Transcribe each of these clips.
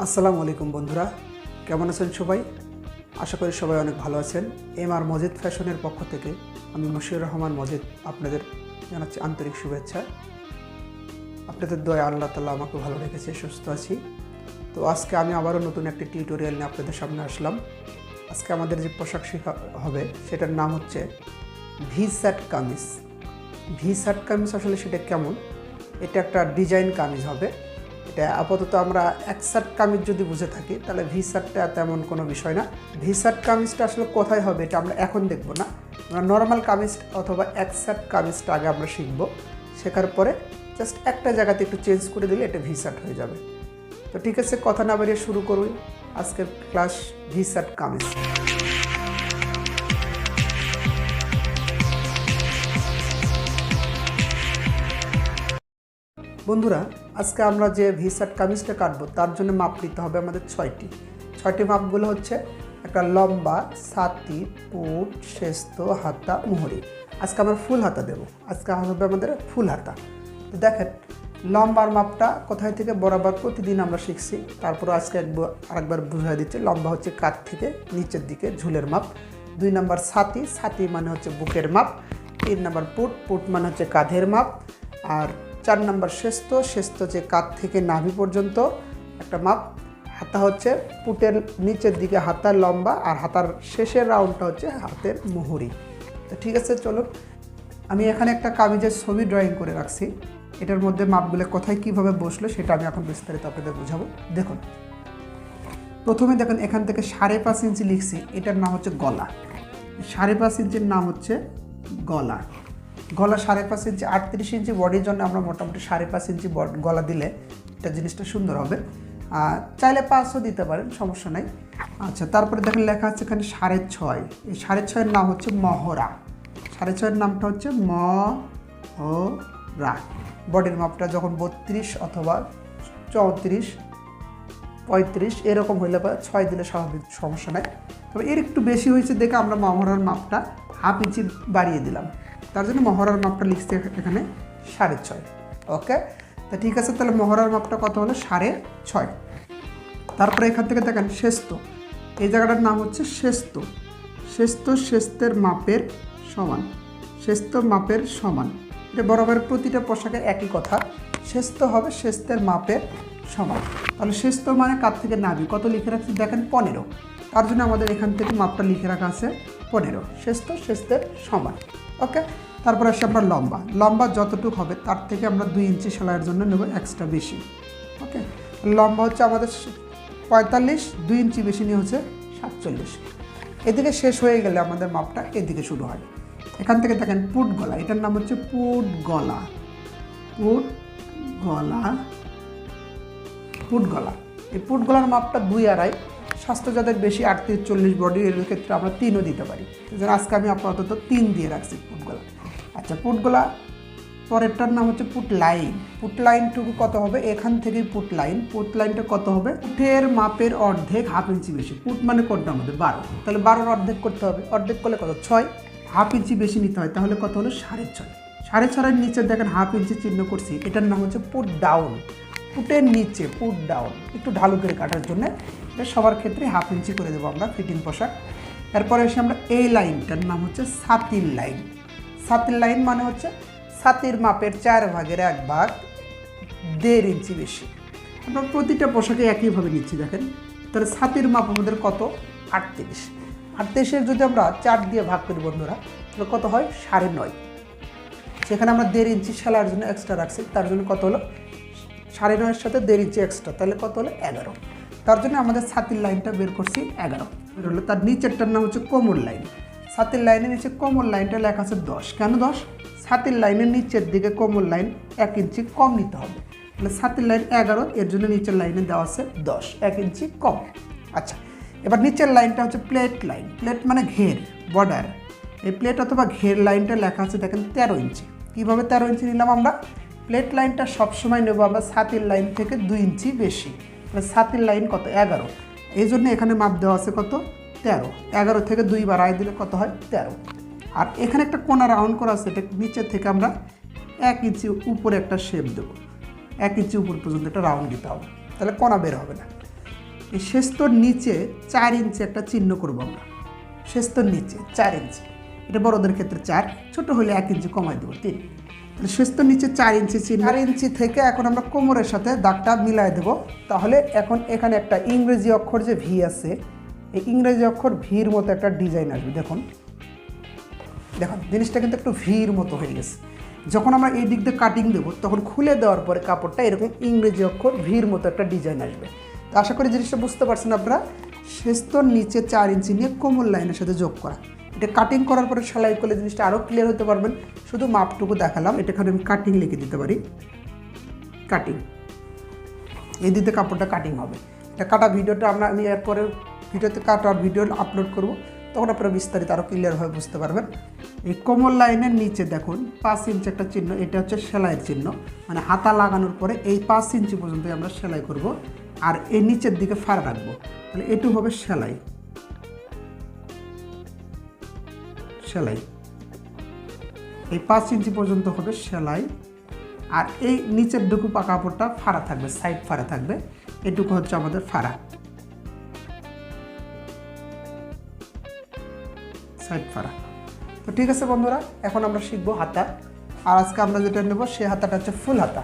আসসালামুআলাইকুম বন্ধুরা, কেমন আছেন সবাই? আশা করি সবাই অনেক ভালো আছেন। MR মাজিদ ফ্যাশনের পক্ষ থেকে আমি মশিউর রহমান মজিদ আপনাদের জানাচ্ছি আন্তরিক শুভেচ্ছা। আপনাদের দয়া আল্লাহ তাআলা আমাকে ভালো রেখেছে, সুস্থ আছি। তো আজকে আমি আবারও নতুন একটি টিউটোরিয়াল নিয়ে আপনাদের সামনে আসলাম। আজকে আমাদের যে পোশাক শেখা হবে সেটার নাম হচ্ছে ভি-শার্ট কামিজ। ভি-শার্ট কামিজ আসলে সেটা কেমন? এটা একটা ডিজাইন কামিজ হবে। এটা আপাতত আমরা এক শার্ট কামিজ যদি বুঝে থাকি তাহলে ভি-শার্টটা তেমন কোনো বিষয় না। ভি-শার্ট কামিজটা আসলে কোথায় হবে এটা আমরা এখন দেখব না, আমরা নর্মাল কামিজ অথবা এক শার্ট কামিজটা আগে আমরা শিখব। শেখার পরে জাস্ট একটা জায়গাতে একটু চেঞ্জ করে দিলে এটা ভি-শার্ট হয়ে যাবে। তো ঠিক আছে, কথা না বাড়িয়ে শুরু করুন আজকের ক্লাস ভি-শার্ট কামিজ। বন্ধুরা, আজকে আমরা যে ভি-শার্ট কামিজটা কাটবো তার জন্য মাপ নিতে হবে আমাদের ছয়টি মাপগুলো হচ্ছে একটা লম্বা, ছাতি, পুট, শেস্ত, হাতা, মুহুরি। আজকে আমরা ফুল হাতা দেব। আজকে হবে আমাদের ফুল হাতা। তো দেখেন লম্বার মাপটা কোথায় থেকে বরাবর প্রতিদিন আমরা শিখছি, তারপর আজকে আরেকবার বুঝিয়ে দিচ্ছি। লম্বা হচ্ছে কাঁধ থেকে নিচের দিকে ঝুলের মাপ। 2 নম্বর ছাতি মানে হচ্ছে বুকের মাপ। 3 নম্বর পুট মানে হচ্ছে কাঁধের মাপ। আর 4 নম্বর শেস্ত যে কাঁধ থেকে নাভি পর্যন্ত একটা মাপ। হাতা হচ্ছে পুটের নিচের দিকে হাতার লম্বা, আর হাতার শেষের রাউন্ডটা হচ্ছে হাতের মুহুরি। তো ঠিক আছে, চলো আমি এখানে একটা কামিজের ছবি ড্রয়িং করে রাখছি। এটার মধ্যে মাপগুলো কোথায় কীভাবে বসলো সেটা আমি এখন বিস্তারিত আপনাদের বোঝাবো। দেখুন, প্রথমে দেখুন এখান থেকে 5.5 ইঞ্চি লিখছি, এটার নাম হচ্ছে গলা। 5.5 ইঞ্চির নাম হচ্ছে গলা। 5.5 ইঞ্চি, 38 ইঞ্চি বডির জন্য আমরা মোটামুটি 5.5 ইঞ্চি গলা দিলে এটা জিনিসটা সুন্দর হবে। চাইলে 5ও দিতে পারেন, সমস্যা নাই। আচ্ছা, তারপরে দেখেন লেখা আছে এখানে 6.5। এই 6.5-এর নাম হচ্ছে মহড়া। 6.5-এর নামটা হচ্ছে মহড়া। বডির মাপটা যখন 32 অথবা 34, 35 এরকম হইলে 6 দিলে স্বাভাবিক, সমস্যা নাই। তবে এর একটু বেশি হয়েছে দেখে আমরা মহড়ার মাপটা 1/2 ইঞ্চি বাড়িয়ে দিলাম। তার জন্য মহড়ার মাপটা লিখছে এখানে 6.5। ওকে, তা ঠিক আছে, তাহলে মহড়ার মাপটা কত হলো? 6.5। তারপরে এখান থেকে দেখেন শেস্ত, এই জায়গাটার নাম হচ্ছে শেস্তের মাপের সমান। শেস্ত মাপের সমান, এটা বরাবর প্রতিটা পোশাকে একই কথা। শেস্ত হবে শেস্তের মাপের সমান। তাহলে শেস্ত মানে কাঁধ থেকে নাভি কত লিখে রাখছি দেখেন 15। তার জন্য আমাদের এখান থেকে মাপটা লিখে রাখা আছে 15। শেস্তের সমান। ওকে, তারপর আসছে আমরা লম্বা যতটুকু হবে তার থেকে আমরা 2 ইঞ্চি সেলাইয়ের জন্য নেব এক্সট্রা বেশি। ওকে, লম্বা হচ্ছে আমাদের 45, 2 ইঞ্চি বেশি নিয়ে হচ্ছে 47। এদিকে শেষ হয়ে গেলে আমাদের মাপটা এদিকে শুরু হয়। এখান থেকে দেখেন পুট গলা, এটার নাম হচ্ছে পুট গলা। এই পুট গলার মাপটা 2.5। স্বাস্থ্য যাদের বেশি 38-40 বডি, এর ক্ষেত্রে আমরা 3ও দিতে পারি। আজকে আমি আপাতত 3 দিয়ে রাখছি পুট গলা। আচ্ছা, পুট গলা পরেরটার নাম হচ্ছে পুট লাইনটুকু কত হবে? এখান থেকেই পুট লাইনটা কত হবে? পুটের মাপের অর্ধেক 1/2 ইঞ্চি বেশি। পুট মানে কোনটা আমাদের 12, তাহলে 12-র অর্ধেক করতে হবে। অর্ধেক করলে কত? 6। 1/2 ইঞ্চি বেশি নিতে হয়, তাহলে কত হলো? 6.5। 6.5-এর নিচে দেখেন 1/2 ইঞ্চি চিহ্ন করছি, এটার নাম হচ্ছে পুট ডাউন। পুটের নিচে পুট ডাউন, একটু ঢালু করে কাটার জন্য এটা সবার ক্ষেত্রে 1/2 ইঞ্চি করে দেবো আমরা ফিটিং পোশাক। এরপরে এসে আমরা এই লাইনটার নাম হচ্ছে ছাতির লাইন মানে হচ্ছে ছাতির মাপের 4/1 ভাগ 1.5 ইঞ্চি বেশি। আমরা প্রতিটা পোশাকে একইভাবে নিচ্ছি দেখেন। তাহলে ছাতির মাপ আমাদের কত? 38। 38-এর যদি আমরা 4 দিয়ে ভাগ করি বন্ধুরা, তাহলে কত হয়? 9.5। সেখানে আমরা 1.5 ইঞ্চি সেলাইয়ের জন্য এক্সট্রা রাখছি, তার জন্য কত হলো? 9.5-এর সাথে 1.5 ইঞ্চি এক্সট্রা, তাহলে কত হলো? 11। তার জন্য আমাদের ছাতির লাইনটা বের করছি 11 বের হলো। তার নিচেরটার নাম হচ্ছে কোমর লাইন। ছাতির লাইনের নিচে কোমর লাইনটা লেখা আছে 10। কেন 10? ছাতির লাইনের নিচের দিকে কোমর লাইন 1 ইঞ্চি কম নিতে হবে। তাহলে ছাতির লাইন 11, এর জন্য নিচের লাইনে দেওয়া আছে 10, 1 ইঞ্চি কম। আচ্ছা, এবার নিচের লাইনটা হচ্ছে প্লেট লাইন। প্লেট মানে ঘের, বর্ডার। এই প্লেট অথবা ঘের লাইনটা লেখা আছে দেখেন 13 ইঞ্চি। কীভাবে 13 ইঞ্চি নিলাম আমরা? প্লেট লাইনটা সবসময় নেব আমরা ছাতির লাইন থেকে 2 ইঞ্চি বেশি। ছাতির লাইন কত? 11। এই জন্য এখানে মাপ দেওয়া আছে কত? 13। 11 থেকে 2 বাড়ায় দিলে কত হয়? 13। আর এখানে একটা কোণা রাউন্ড করা আছে, এটা নিচে থেকে আমরা 1 ইঞ্চি উপরে একটা শেপ দেবো। 1 ইঞ্চি উপর পর্যন্ত একটা রাউন্ড দিতে হবে, তাহলে কোণা বের হবে না। এই শেস্তর নিচে 4 ইঞ্চি একটা চিহ্ন করব আমরা, শেস্তর নিচে 4 ইঞ্চি, এটা বড়দের ক্ষেত্রে 4, ছোট হলে 1 ইঞ্চি কমাই দেবো 3। তাহলে শেস্তর নিচে 4 ইঞ্চি চিহ্ন, 4 ইঞ্চি থেকে এখন আমরা কোমরের সাথে দাগটা মিলাই দেব। তাহলে এখন এখানে একটা ইংরেজি অক্ষর যে ভি আছে, এই ইংরেজি অক্ষর ভির মতো একটা ডিজাইন আসবে। দেখুন দেখুন জিনিসটা কিন্তু একটু ভির মতো হয়ে গেছে। যখন আমরা এই দিক দিয়ে কাটিং দেবো তখন খুলে দেওয়ার পরে কাপড়টা এরকম ইংরেজি অক্ষর ভির মতো একটা ডিজাইন আসবে। তো আশা করি জিনিসটা বুঝতে পারছেন আপনারা। শেস্তর নিচে 4 ইঞ্চি নিয়ে কোমর লাইনের সাথে যোগ করা, এটা কাটিং করার পরে সেলাই করলে জিনিসটা আরও ক্লিয়ার হতে পারবেন। শুধু মাপটুকু দেখালাম, এটাখানে আমি কাটিং লিখে দিতে পারি, কাটিং। এই দিতে কাপড়টা কাটিং হবে। এটা কাটা ভিডিওটা আমি এরপরে ভিডিওতে কাটার ভিডিও আপলোড করব, তখন আপনারা বিস্তারিত আরও ক্লিয়ারভাবে বুঝতে পারবেন। এই কোমর লাইনের নিচে দেখুন 5 ইঞ্চি একটা চিহ্ন, এটা হচ্ছে সেলাইয়ের চিহ্ন, মানে হাতা লাগানোর পরে এই 5 ইঞ্চি পর্যন্ত আমরা সেলাই করব, আর এই নিচের দিকে ফাড়া রাখবো। তাহলে এটু হবে সেলাই, সেলাই এই 5 ইঞ্চি পর্যন্ত হবে সেলাই। আর এই নিচের দিকে কাপড়টা ফাড়া থাকবে, সাইড ফাড়া থাকবে, এটুকু হচ্ছে আমাদের ফাড়া, সাইড ফাড়া। তো ঠিক আছে বন্ধুরা, এখন আমরা শিখবো হাতা। আর আজকে আমরা যেটা নেব সেই হাতাটা হচ্ছে ফুল হাতা।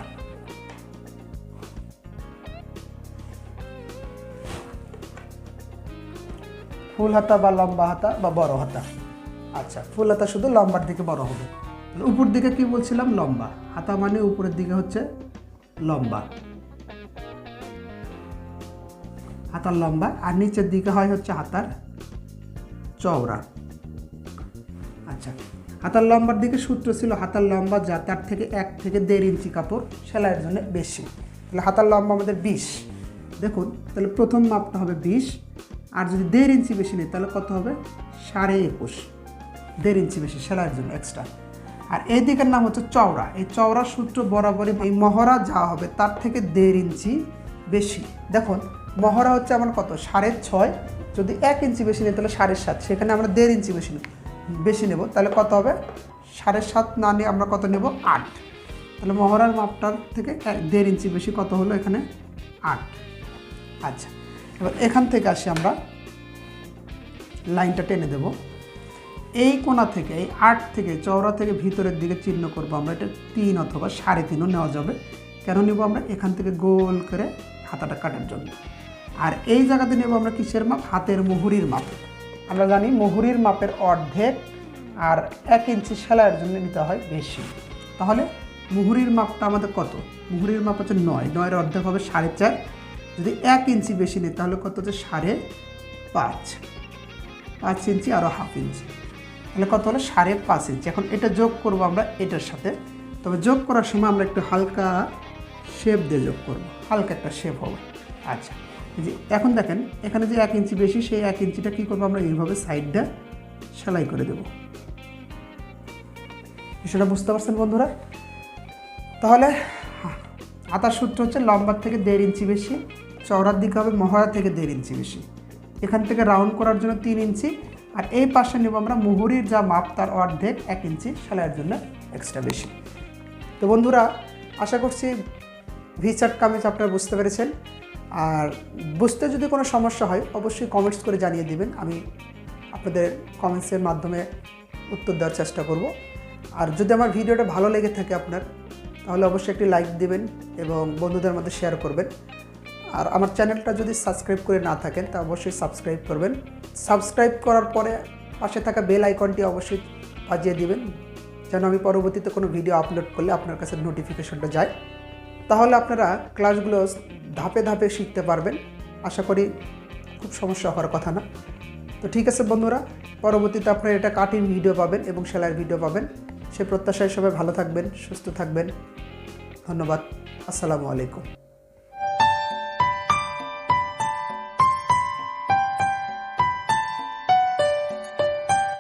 ফুল হাতা বা লম্বা হাতা বা বড় হাতা। আচ্ছা, ফুল হাতা শুধু লম্বার দিকে বড় হবে। উপর দিকে কি বলছিলাম? লম্বা। হাতা মানে উপরের দিকে হচ্ছে লম্বা, হাতার লম্বা, আর নিচের দিকে হয় হচ্ছে হাতার চওড়া। আচ্ছা, হাতার লম্বার দিকে সূত্র ছিল হাতার লম্বা যা তার থেকে 1 থেকে 1.5 ইঞ্চি কাপড় সেলাইয়ের জন্য বেশি। তাহলে হাতার লম্বা আমাদের 20। দেখুন তাহলে প্রথম মাপটা হবে 20, আর যদি 1.5 ইঞ্চি বেশি নেই তাহলে কত হবে? 21.5, 1.5 ইঞ্চি বেশি সেলাইয়ের জন্য এক্সট্রা। আর এই দিকের নাম হচ্ছে চওড়া। এই চওড়ার সূত্র বরাবরই এই মহড়া যা হবে তার থেকে 1.5 ইঞ্চি বেশি। দেখুন মহড়া হচ্ছে আমার কত? 6.5, যদি 1 ইঞ্চি বেশি নেই তাহলে 7.5, সেখানে আমরা 1.5 ইঞ্চি বেশি নেব, তাহলে কত হবে? 7.5 না নিয়ে আমরা কত নেব? 8। তাহলে মহড়ার মাপটার থেকে 1.5 ইঞ্চি বেশি কত হলো? এখানে 8। আচ্ছা, এবার এখান থেকে আসি আমরা লাইনটা টেনে দেব। এই কোণা থেকে, এই 8 থেকে চওড়া থেকে ভিতরের দিকে চিহ্ন করব আমরা। এটা 3 অথবা 3.5 নেওয়া যাবে। কেন নেব আমরা? এখান থেকে গোল করে হাতাটা কাটার জন্য। আর এই জায়গাতে নেব আমরা কিসের মাপ? হাতের মুহুরির মাপ। আমরা জানি মুহুরির মাপের অর্ধেক, আর 1 ইঞ্চি সেলাইয়ের জন্য নিতে হয় বেশি। তাহলে মুহুরির মাপটা আমাদের কত? মুহুরির মাপ হচ্ছে 9, 9-এর অর্ধেক হবে 4.5। যদি 1 ইঞ্চি বেশি নেই তাহলে কত হচ্ছে? 5.5 ইঞ্চি আরও 1/2 ইঞ্চি, তাহলে কত হলো? 5.5 ইঞ্চি। এখন এটা যোগ করব আমরা এটার সাথে। তবে যোগ করার সময় আমরা একটু হালকা শেপ দিয়ে যোগ করব, হালকা একটা শেপ হবে। আচ্ছা, যে এখন দেখেন এখানে যে 1 ইঞ্চি বেশি, সেই 1 ইঞ্চিটা কী করবো আমরা? এইভাবে সাইডটা সেলাই করে দেব। বিষয়টা বুঝতে পারছেন বন্ধুরা? তাহলে হাতার সূত্র হচ্ছে লম্বার থেকে 1.5 ইঞ্চি বেশি, চওড়ার দিকে হবে মহড়া থেকে 1.5 ইঞ্চি বেশি। এখান থেকে রাউন্ড করার জন্য 3 ইঞ্চি, আর এই পাশে নেব আমরা মুহুরির যা মাপ তার অর্ধেক 1 ইঞ্চি সেলাইয়ের জন্য এক্সট্রা বেশি। তো বন্ধুরা, আশা করছি ভি-চার্ট কামিজ আপনারা বুঝতে পেরেছেন। আর বুঝতে যদি কোনো সমস্যা হয় অবশ্যই কমেন্টস করে জানিয়ে দিবেন, আমি আপনাদের কমেন্টসের মাধ্যমে উত্তর দেওয়ার চেষ্টা করব। আর যদি আমার ভিডিওটা ভালো লেগে থাকে আপনার, তাহলে অবশ্যই একটি লাইক দিবেন এবং বন্ধুদের মধ্যে শেয়ার করবেন। আর আমার চ্যানেলটা যদি সাবস্ক্রাইব করে না থাকেন তা অবশ্যই সাবস্ক্রাইব করবেন। সাবস্ক্রাইব করার পরে পাশে থাকা বেল আইকনটি অবশ্যই বাজিয়ে দিবেন, যেন আমি পরবর্তীতে কোনো ভিডিও আপলোড করলে আপনার কাছে নোটিফিকেশনটা যায়। তাহলে আপনারা ক্লাসগুলো ধাপে ধাপে শিখতে পারবেন। আশা করি খুব সমস্যা হওয়ার কথা না। তো ঠিক আছে বন্ধুরা, পরবর্তীতে আপনারা এটা কাটিং ভিডিও পাবেন এবং সেলাইয়ের ভিডিও পাবেন। সে প্রত্যাশায় সবাই ভালো থাকবেন, সুস্থ থাকবেন। ধন্যবাদ। আসসালামু আলাইকুম।